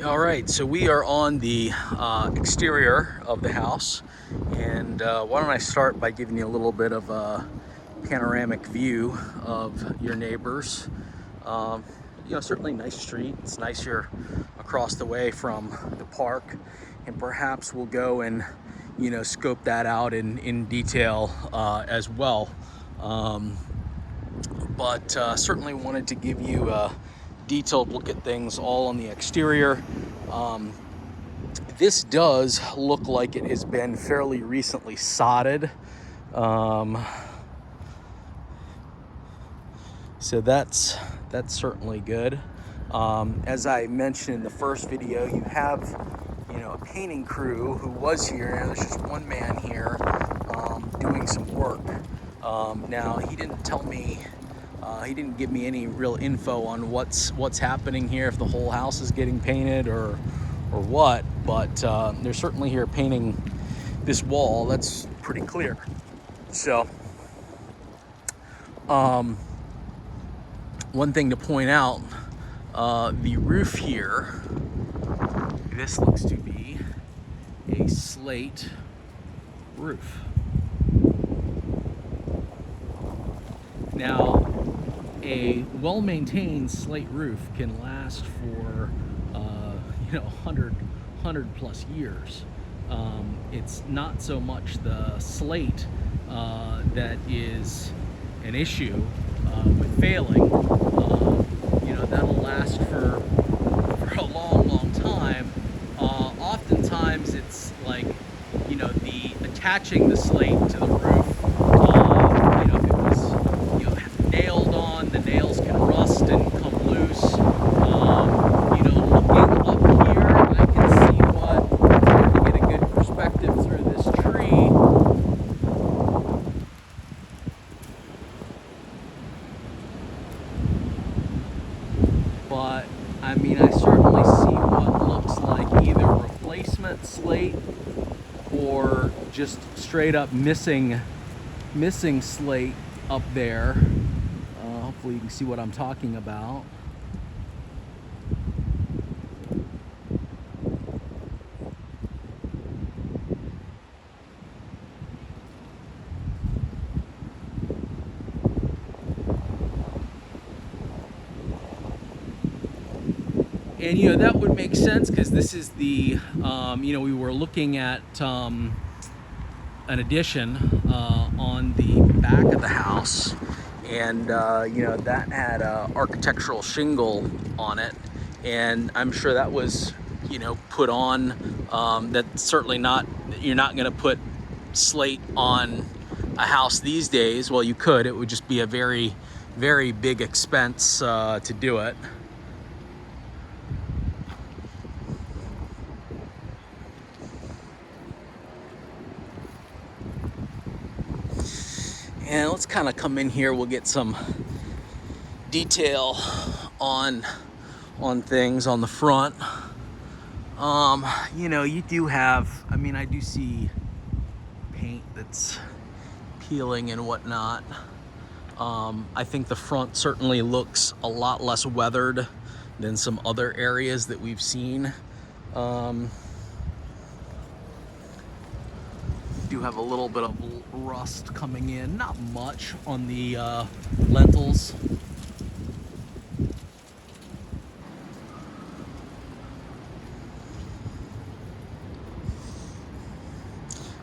All right, so we are on the exterior of the house, and why don't I start by giving you a little bit of a panoramic view of your neighbors. Um, certainly nice street. It's nice here across the way from the park, and perhaps we'll go and scope that out in detail as well. Um, but certainly wanted to give you a detailed look at things all on the exterior. Um, this does look like it has been fairly recently sodded. So that's certainly good. As I mentioned in the first video, you have a painting crew who was here. There's just one man here doing some work. Now he didn't tell me. He didn't give me any real info on what's happening here, if the whole house is getting painted or what. But they're certainly here painting this wall. That's pretty clear. So. One thing to point out, the roof here, this looks to be a slate roof. Now, a well-maintained slate roof can last for 100 plus years. It's not so much the slate that is an issue with failing. That'll last for a long time. Oftentimes it's like the attaching the slate to the roof. If it was nailed on, the nails can rust and come loose. Looking up here, I can see to get a good perspective through this tree. But I certainly see what looks like either replacement slate or just straight up missing slate up there. Hopefully you can see what I'm talking about. And that would make sense because this is the we were looking at an addition on the back of the house, and that had a architectural shingle on it, and I'm sure that was put on. That's certainly not, you're not going to put slate on a house these days. Well, you could. It would just be a very big expense to do it. And let's kind of come in here. We'll get some detail on things on the front. You do have, I do see paint that's peeling and whatnot. I think the front certainly looks a lot less weathered than some other areas that we've seen. Do have a little bit of rust coming in, not much on the lentils.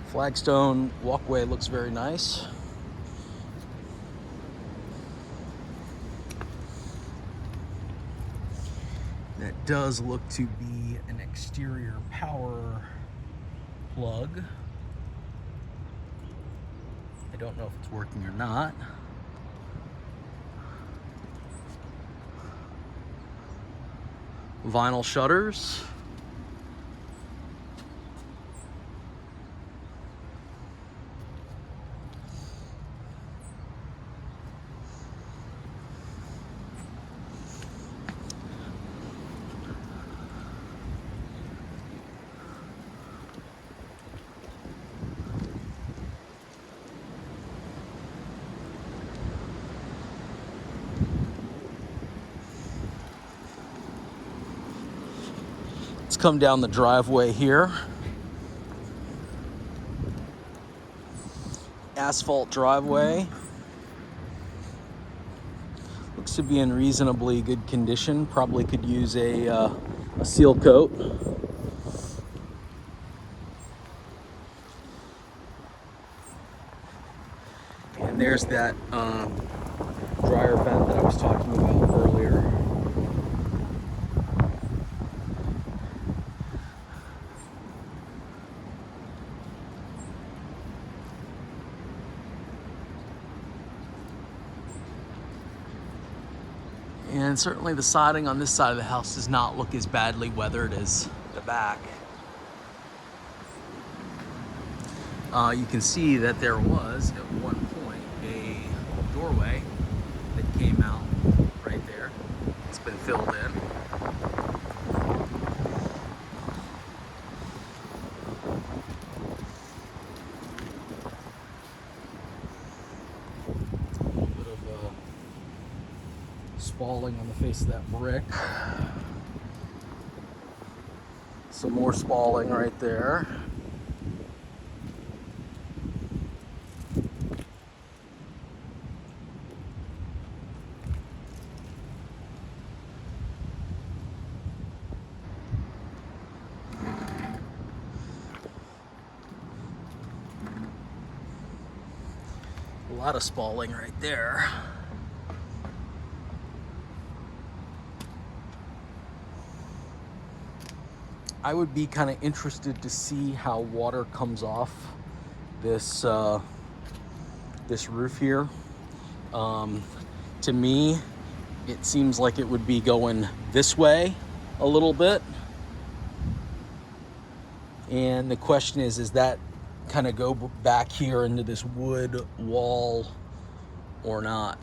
Flagstone walkway looks very nice. That does look to be an exterior power plug. I don't know if it's working or not. Vinyl shutters. Let's come down the driveway here. Asphalt driveway. Looks to be in reasonably good condition. Probably could use a seal coat. And there's that dryer vent that I was talking about earlier. And certainly the siding on this side of the house does not look as badly weathered as the back. You can see that there was, at one point, a doorway that came out right there. It's been filled in. A little bit of spalling on the face of that brick. Some more spalling right there. A lot of spalling right there. I would be kind of interested to see how water comes off this this roof here. To me, it seems like it would be going this way a little bit. And the question is that kind of go back here into this wood wall or not?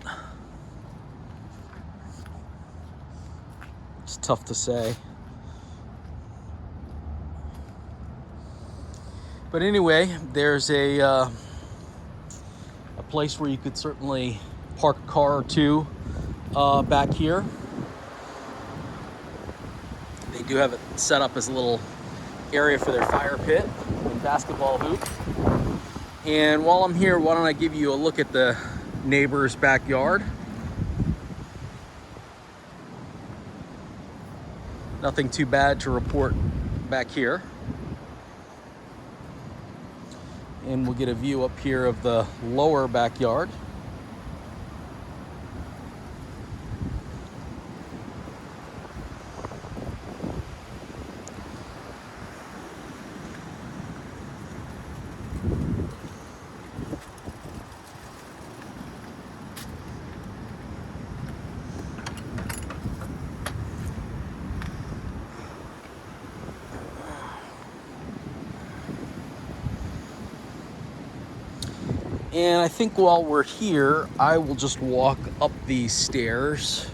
It's tough to say. But anyway, there's a place where you could certainly park a car or two back here. They do have it set up as a little area for their fire pit and basketball hoop. And while I'm here, why don't I give you a look at the neighbor's backyard. Nothing too bad to report back here. And we'll get a view up here of the lower backyard. And I think while we're here, I will just walk up these stairs.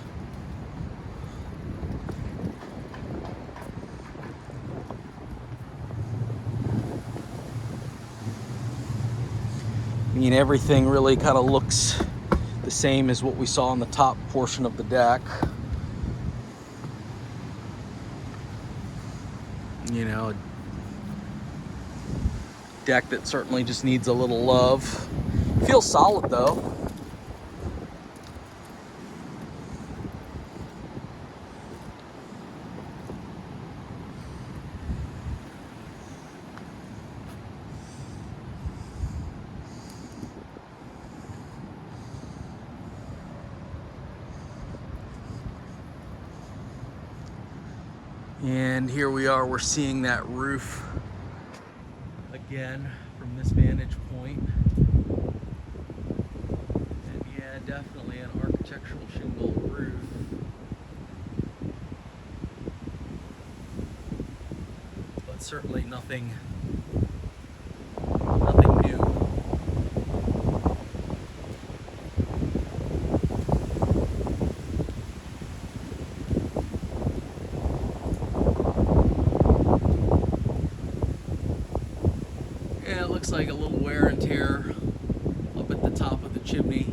I mean, everything really kind of looks the same as what we saw on the top portion of the deck. You know, a deck that certainly just needs a little love. Feels solid though. And here we are, we're seeing that roof again from this vantage point. And yeah, definitely an architectural shingle roof. But certainly nothing new. Yeah, it looks like a little wear and tear up at the top of the chimney.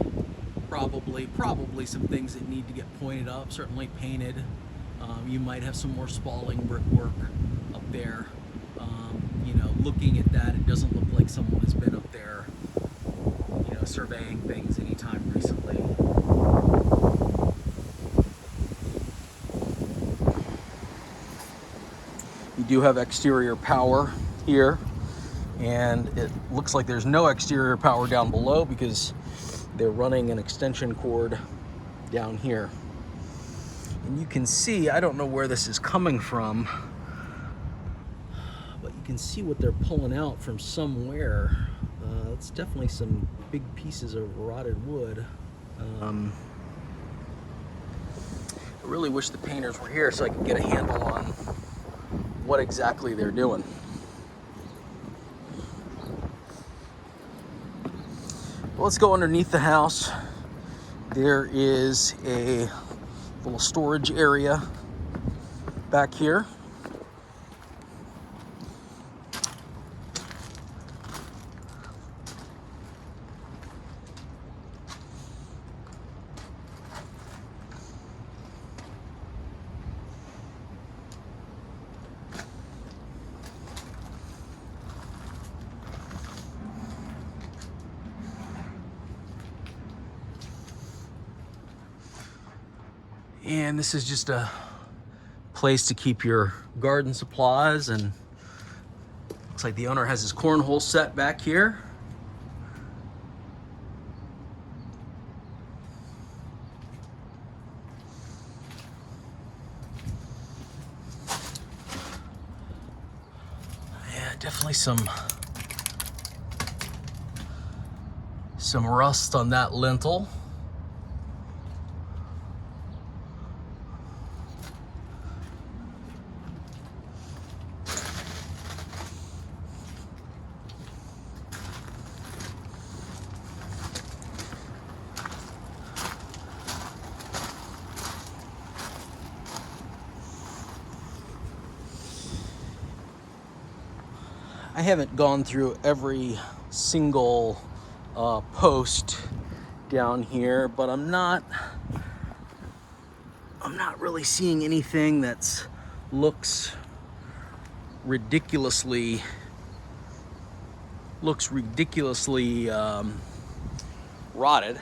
Probably some things that need to get pointed up, certainly painted. You might have some more spalling brickwork there, you know, looking at that, it doesn't look like someone has been up there, you know, surveying things anytime recently. You do have exterior power here, and it looks like there's no exterior power down below because they're running an extension cord down here. And you can see, I don't know where this is coming from, but you can see what they're pulling out from somewhere. It's definitely some big pieces of rotted wood. I really wish the painters were here so I could get a handle on what exactly they're doing. Well, let's go underneath the house. There is a little storage area back here. And this is just a place to keep your garden supplies, and looks like the owner has his cornhole set back here. Yeah, definitely some rust on that lintel. I haven't gone through every single post down here, but I'm not really seeing anything that's looks ridiculously rotted.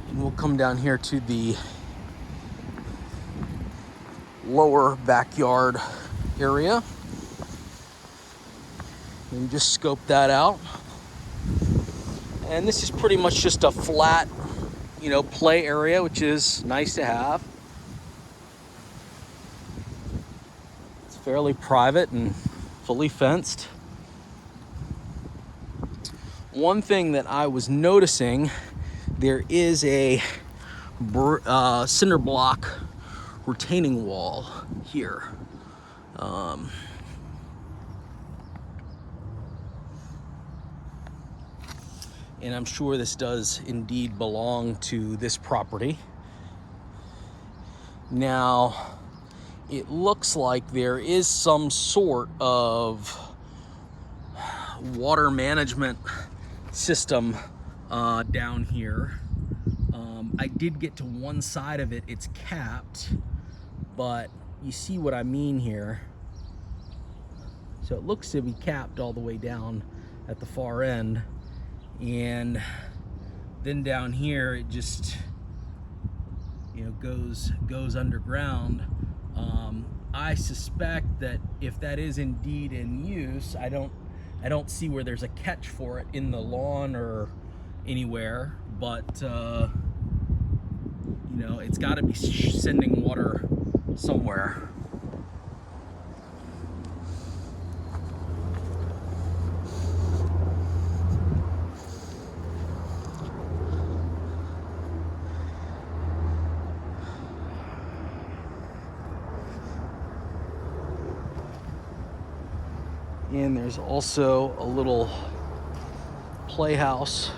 And we'll come down here to the lower backyard area and just scope that out. And this is pretty much just a flat, you know, play area, which is nice to have. It's fairly private and fully fenced. One thing that I was noticing, there is a cinder block retaining wall here. And I'm sure this does indeed belong to this property. Now, it looks like there is some sort of water management system down here. I did get to one side of it, it's capped, but you see what I mean here. So it looks to be capped all the way down at the far end. And then down here it just, you know, goes underground. I suspect that if that is indeed in use, I don't see where there's a catch for it in the lawn or anywhere, but you know, it's got to be sending water somewhere. And there's also a little playhouse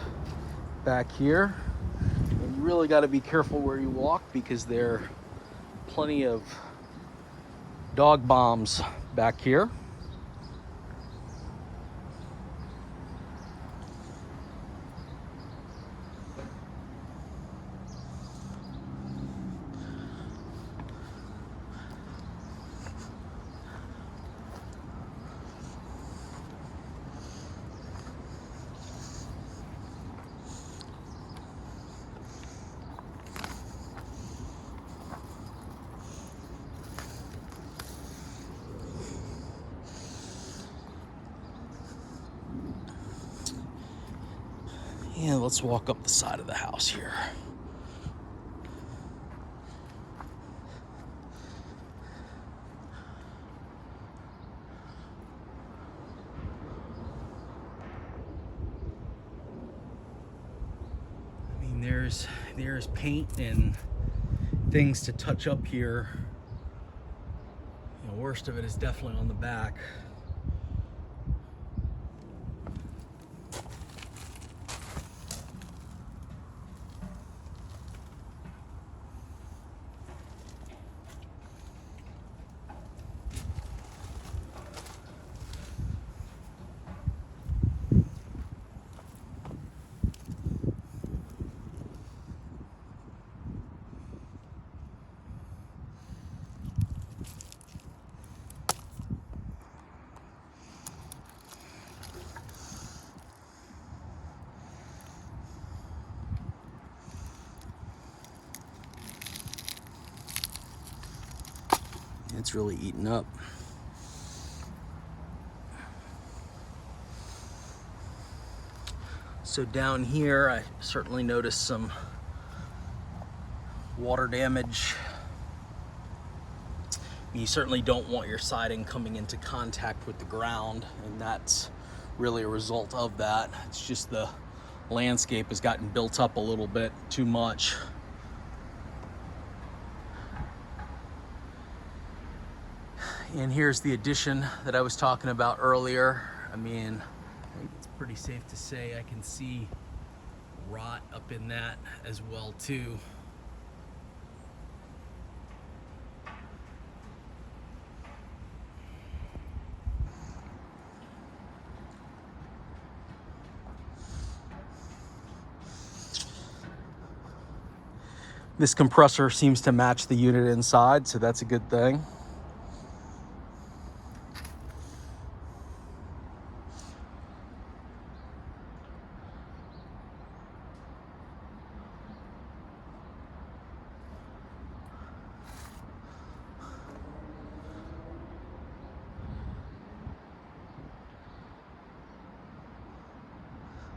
back here. And you really got to be careful where you walk because there are plenty of dog bombs back here. And let's walk up the side of the house here. I mean, there's paint and things to touch up here. You know, worst of it is definitely on the back. It's really eaten up. So down here, I certainly noticed some water damage. You certainly don't want your siding coming into contact with the ground, and that's really a result of that. It's just the landscape has gotten built up a little bit too much. And here's the addition that I was talking about earlier. I mean, I think it's pretty safe to say I can see rot up in that as well too. This compressor seems to match the unit inside, so that's a good thing.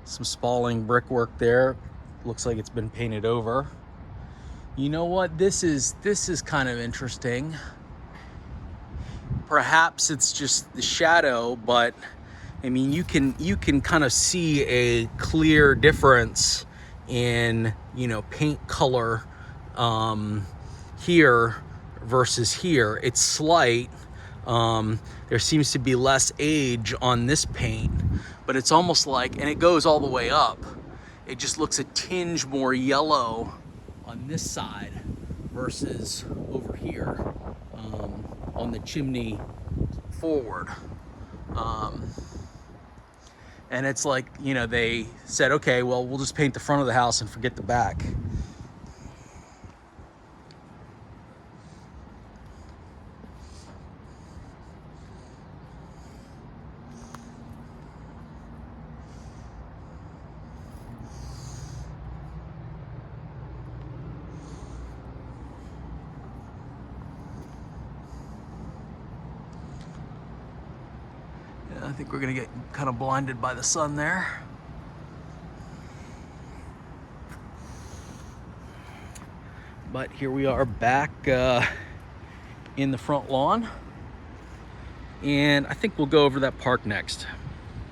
Some spalling brickwork there. Looks like it's been painted over. You know what? This is kind of interesting. Perhaps it's just the shadow, but I mean, you can kind of see a clear difference in, you know, paint color here versus here. It's slight. There seems to be less age on this paint, but it's almost like, and it goes all the way up, it just looks a tinge more yellow on this side versus over here on the chimney forward. And it's like, you know, they said, okay, well, we'll just paint the front of the house and forget the back. I think we're gonna get kind of blinded by the sun there. But here we are back in the front lawn. And I think we'll go over that park next.